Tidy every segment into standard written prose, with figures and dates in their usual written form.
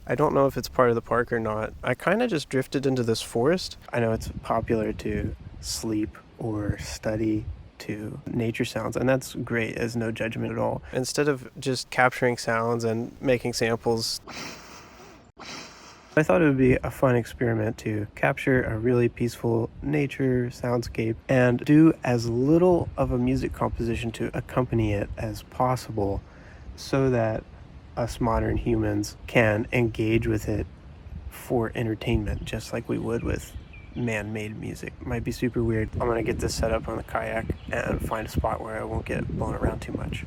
I don't know if it's part of the park or not. I kind of just drifted into this forest. I know it's popular to sleep or study to nature sounds, and that's great as no judgment at all. Instead of just capturing sounds and making samples, I thought it would be a fun experiment to capture a really peaceful nature soundscape and do as little of a music composition to accompany it as possible so that us modern humans can engage with it for entertainment, just like we would with man-made music. Might be super weird. I'm gonna get this set up on the kayak and find a spot where I won't get blown around too much.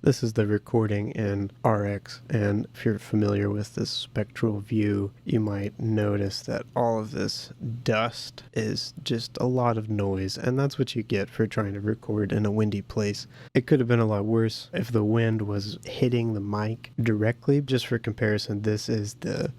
This is the recording in RX, and if you're familiar with this spectral view, you might notice that all of this dust is just a lot of noise, and that's what you get for trying to record in a windy place. It could have been a lot worse if the wind was hitting the mic directly. Just for comparison, this is the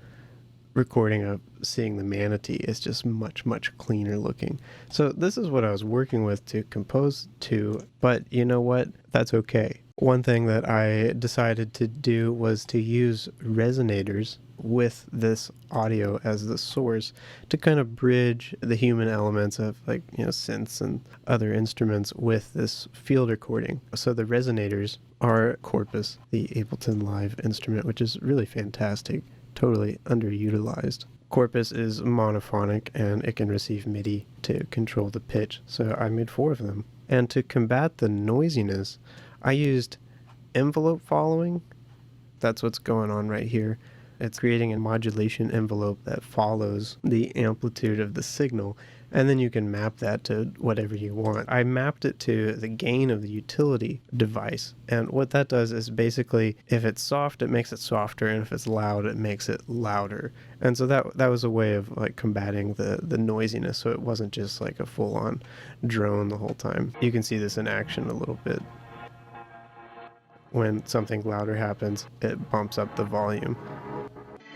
recording of seeing the manatee. Is just much cleaner looking. So this is what I was working with to compose to, but you know what? That's okay. One thing that I decided to do was to use resonators with this audio as the source to kind of bridge the human elements of, like, synths and other instruments with this field recording. So the resonators are Corpus, the Ableton Live instrument, which is really fantastic, totally underutilized. Corpus is monophonic and it can receive MIDI to control the pitch, so I made 4 of them. And to combat the noisiness, I used envelope following. That's what's going on right here. It's creating a modulation envelope that follows the amplitude of the signal, and then you can map that to whatever you want. I mapped it to the gain of the utility device, and what that does is basically, if it's soft, it makes it softer, and if it's loud, it makes it louder. And so that was a way of like combating the noisiness, so it wasn't just like a full-on drone the whole time. You can see this in action a little bit. When something louder happens, it bumps up the volume.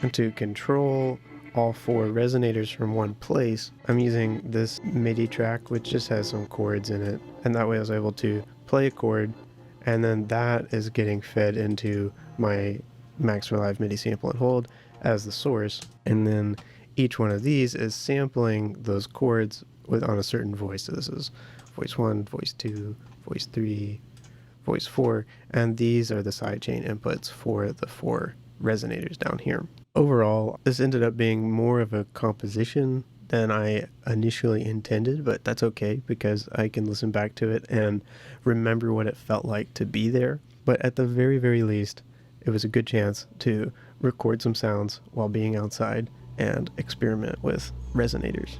And to control all 4 resonators from one place, I'm using this MIDI track, which just has some chords in it. And that way I was able to play a chord, and then that is getting fed into my Max for Live MIDI sample and hold as the source. And then each one of these is sampling those chords on a certain voice. So this is voice 1, voice 2, voice 3, voice 4, and these are the sidechain inputs for the 4 resonators down here. Overall, this ended up being more of a composition than I initially intended, but that's okay because I can listen back to it and remember what it felt like to be there. But at the very least, it was a good chance to record some sounds while being outside and experiment with resonators.